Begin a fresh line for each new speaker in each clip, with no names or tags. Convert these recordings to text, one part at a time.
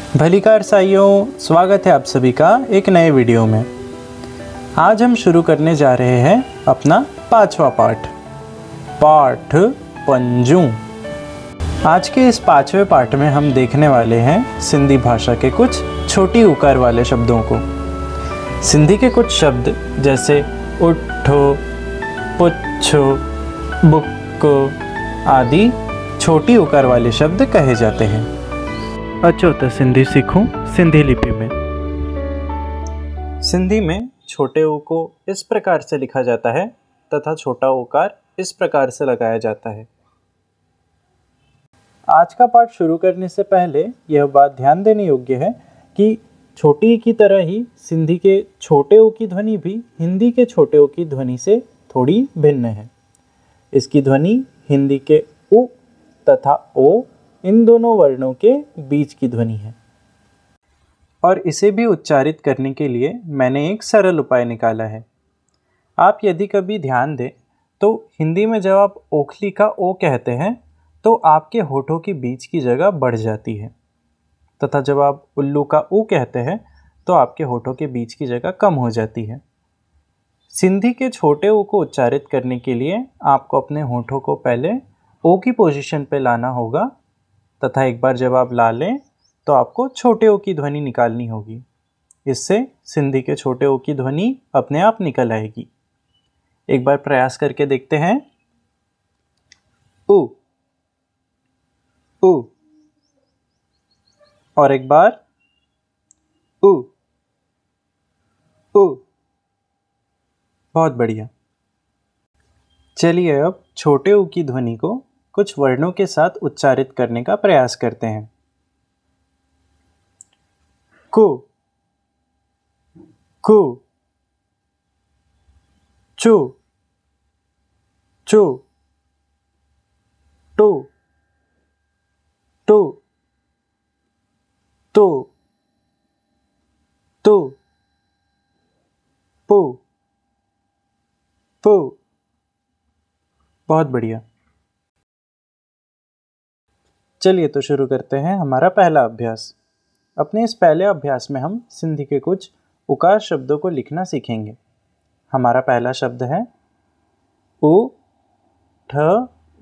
भलीकार साइयों, स्वागत है आप सभी का एक नए वीडियो में। आज हम शुरू करने जा रहे हैं अपना 5वां पाठ, पाठ पंजू। आज के इस 5वें पाठ में हम देखने वाले हैं सिंधी भाषा के कुछ छोटी उकार वाले शब्दों को। सिंधी के कुछ शब्द जैसे उठो, पुच्छो, बुक्को आदि छोटी उकार वाले शब्द कहे जाते हैं। अचो तो सिंधी सीखूं सिंधी लिपि में। सिंधी में छोटे ऊ को इस प्रकार से लिखा जाता है तथा छोटा उकार इस प्रकार से लगाया जाता है। आज का पाठ शुरू करने से पहले यह बात ध्यान देने योग्य है कि छोटी की तरह ही सिंधी के छोटे ऊ की ध्वनि भी हिंदी के छोटे ऊ की ध्वनि से थोड़ी भिन्न है। इसकी ध्वनि हिंदी के उ तथा ओ इन दोनों वर्णों के बीच की ध्वनि है और इसे भी उच्चारित करने के लिए मैंने एक सरल उपाय निकाला है। आप यदि कभी ध्यान दें तो हिंदी में जब आप ओखली का ओ कहते हैं तो आपके होठों के बीच की जगह बढ़ जाती है तथा जब आप उल्लू का ऊ कहते हैं तो आपके होठों के बीच की जगह कम हो जाती है। सिंधी के छोटे ऊ को उच्चारित करने के लिए आपको अपने होठों को पहले ओ की पोजीशन पे लाना होगा तथा एक बार जब आप ला लें तो आपको छोटे ओ की ध्वनि निकालनी होगी। इससे सिंधी के छोटे ओ की ध्वनि अपने आप निकल आएगी। एक बार प्रयास करके देखते हैं। उ, उ, और एक बार उ, उ। बहुत बढ़िया। चलिए अब छोटे ऊ की ध्वनि को कुछ वर्णों के साथ उच्चारित करने का प्रयास करते हैं। कु, कु, चु, चु, टू, टू, तु, तु, पु, पु। बहुत बढ़िया। चलिए तो शुरू करते हैं हमारा पहला अभ्यास। अपने इस पहले अभ्यास में हम सिंधी के कुछ उकार शब्दों को लिखना सीखेंगे। हमारा पहला शब्द है उ, ठ,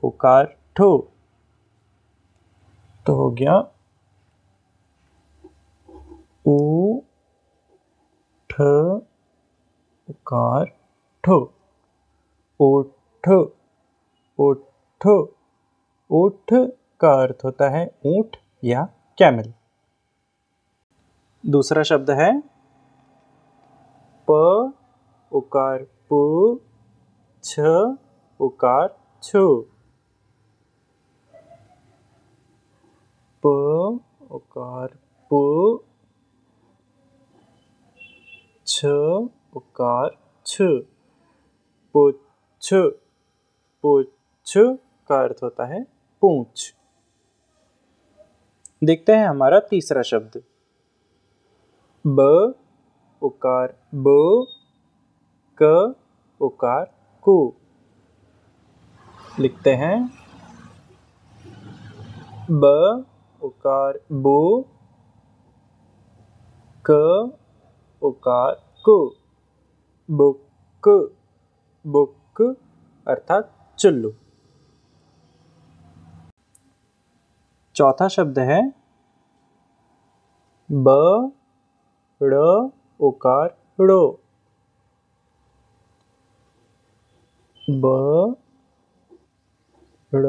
उकार ठो। तो हो गया उ, ठ, उकार ठो। उठ, उठ, उठ का अर्थ होता है ऊंट या कैमल। दूसरा शब्द है प, उकार पु, छ, उकार छु। प, उकार पु, छ, उकार छु। पुछ, पुछ का अर्थ होता है पूंछ। देखते हैं हमारा तीसरा शब्द ब, उकार ब, क, उकार कु। लिखते हैं ब, उकार बु, क, उकार कु। बुक, बुक अर्थात चुल्लू। चौथा शब्द है ब, ड़, उकार ड़ो। ब, ड़,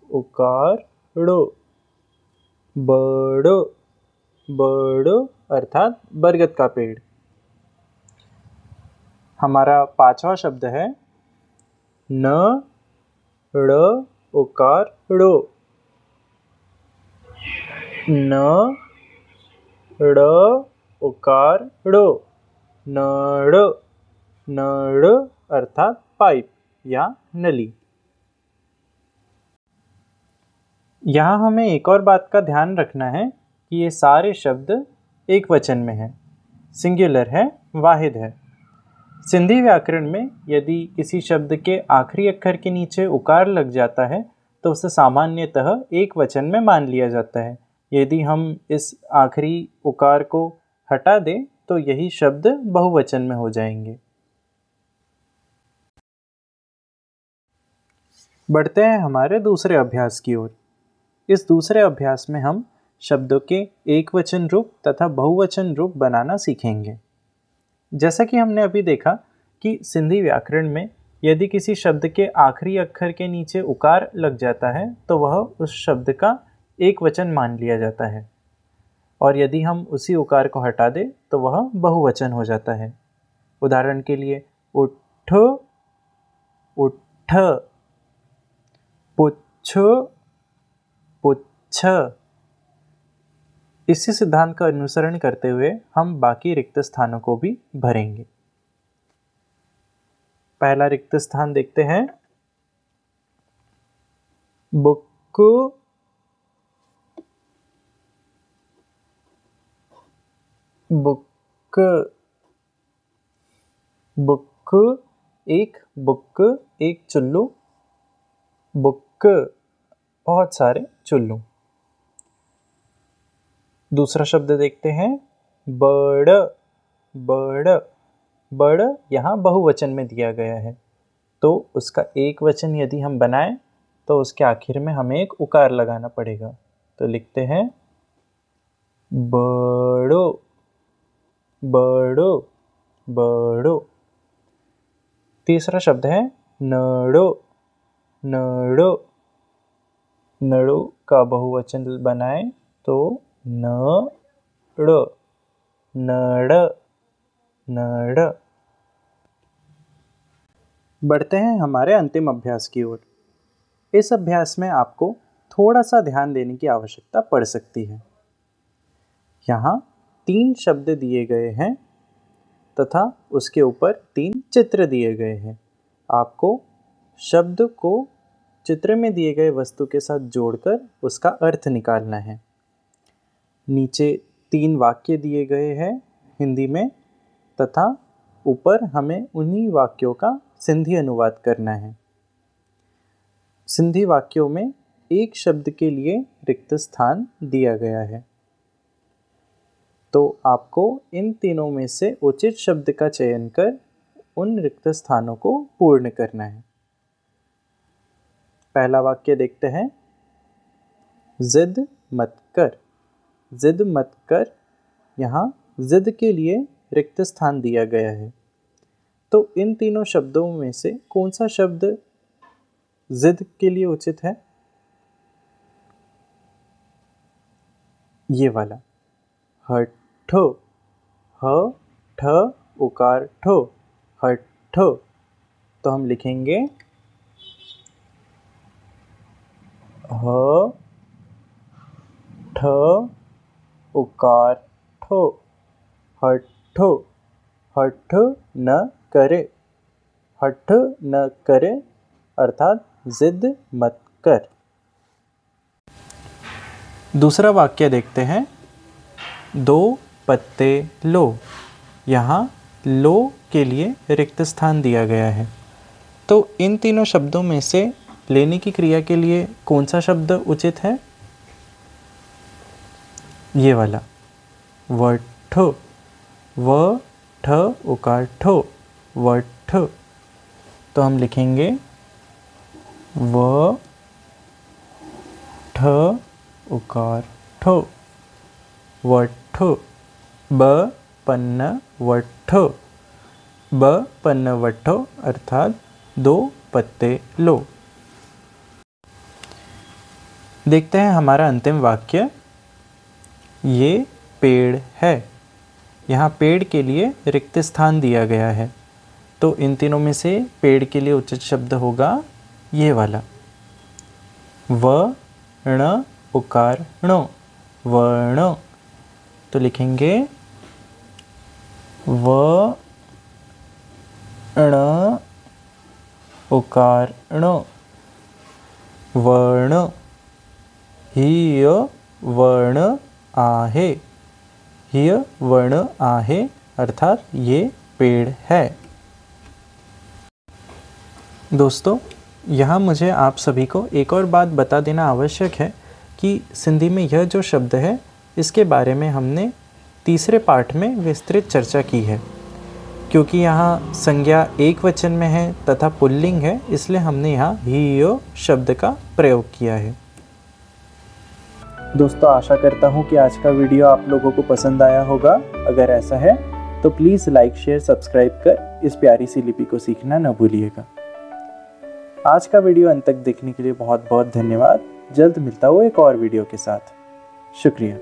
उकार ड़ो। बड़ो, बड़ो अर्थात बरगद का पेड़। हमारा पांचवा शब्द है न, ड़, उकार ड़ो। न, ड़, उकार ड़ो। नड़, नड़ अर्थात पाइप या नली। यहाँ हमें एक और बात का ध्यान रखना है कि ये सारे शब्द एक वचन में हैं, सिंगुलर है, वाहिद है। सिंधी व्याकरण में यदि किसी शब्द के आखिरी अक्षर के नीचे उकार लग जाता है तो उसे सामान्यतः एक वचन में मान लिया जाता है, यदि हम इस आखिरी उकार को हटा दें तो यही शब्द बहुवचन में हो जाएंगे। बढ़ते हैं हमारे दूसरे अभ्यास की ओर। इस दूसरे अभ्यास में हम शब्दों के एक वचन रूप तथा बहुवचन रूप बनाना सीखेंगे। जैसा कि हमने अभी देखा कि सिंधी व्याकरण में यदि किसी शब्द के आखिरी अक्षर के नीचे उकार लग जाता है तो वह उस शब्द का एक वचन मान लिया जाता है, और यदि हम उसी उकार को हटा दें तो वह बहुवचन हो जाता है। उदाहरण के लिए उठ, उठ, पुच्छ, पुच्छ। इसी सिद्धांत का अनुसरण करते हुए हम बाकी रिक्त स्थानों को भी भरेंगे। पहला रिक्त स्थान देखते हैं, बुक, बुक, बुक, एक बुक, एक चुल्लू, बुक, बहुत सारे चुल्लू। दूसरा शब्द देखते हैं, बड़, बड़, बड़ यहाँ बहुवचन में दिया गया है, तो उसका एक वचन यदि हम बनाएं तो उसके आखिर में हमें एक उकार लगाना पड़ेगा। तो लिखते हैं बड़ो, बड़ो, बड़ो। तीसरा शब्द है नड़ो, नड़ो, नड़ो का बहुवचन बनाएं तो नड़, नड़, नड़। बढ़ते हैं हमारे अंतिम अभ्यास की ओर। इस अभ्यास में आपको थोड़ा सा ध्यान देने की आवश्यकता पड़ सकती है। यहाँ 3 शब्द दिए गए हैं तथा उसके ऊपर 3 चित्र दिए गए हैं। आपको शब्द को चित्र में दिए गए वस्तु के साथ जोड़कर उसका अर्थ निकालना है। नीचे 3 वाक्य दिए गए हैं हिंदी में तथा ऊपर हमें उन्हीं वाक्यों का सिंधी अनुवाद करना है। सिंधी वाक्यों में एक शब्द के लिए रिक्त स्थान दिया गया है, तो आपको इन तीनों में से उचित शब्द का चयन कर उन रिक्त स्थानों को पूर्ण करना है। पहला वाक्य देखते हैं, जिद मत कर, जिद मत कर। यहाँ जिद के लिए रिक्त स्थान दिया गया है, तो इन तीनों शब्दों में से कौन सा शब्द जिद के लिए उचित है? ये वाला, हठो, ह ठ उकार ठो, हठो। तो हम लिखेंगे ह ठ उकार ठो, हठो। हठ न करे, हठ न करे अर्थात जिद मत कर। दूसरा वाक्य देखते हैं, 2 पत्ते लो। यहाँ लो के लिए रिक्त स्थान दिया गया है, तो इन तीनों शब्दों में से लेने की क्रिया के लिए कौन सा शब्द उचित है? ये वाला, वठ, व ठ उकार ठो, वठ। तो हम लिखेंगे व ठ उकार ठो, वठ। ब पन्न वठ, ब पन्न वठो अर्थात 2 पत्ते लो। देखते हैं हमारा अंतिम वाक्य, ये पेड़ है। यहाँ पेड़ के लिए रिक्त स्थान दिया गया है, तो इन तीनों में से पेड़ के लिए उचित शब्द होगा ये वाला, वर्ण उकार णो, वर्ण। तो लिखेंगे वर्ण उकार ण, वर्ण। हिय वर्ण आहे, हिय वर्ण आहे अर्थात ये पेड़ है। दोस्तों, यहाँ मुझे आप सभी को एक और बात बता देना आवश्यक है कि सिंधी में यह जो शब्द है इसके बारे में हमने तीसरे पार्ट में विस्तृत चर्चा की है। क्योंकि यहाँ संज्ञा एक वचन में है तथा पुल्लिंग है, इसलिए हमने यहाँ ही यो शब्द का प्रयोग किया है। दोस्तों, आशा करता हूँ कि आज का वीडियो आप लोगों को पसंद आया होगा। अगर ऐसा है तो प्लीज़ लाइक शेयर सब्सक्राइब कर इस प्यारी सी लिपि को सीखना न भूलिएगा। आज का वीडियो अंत तक देखने के लिए बहुत बहुत धन्यवाद। जल्द मिलता हूँ एक और वीडियो के साथ। शुक्रिया।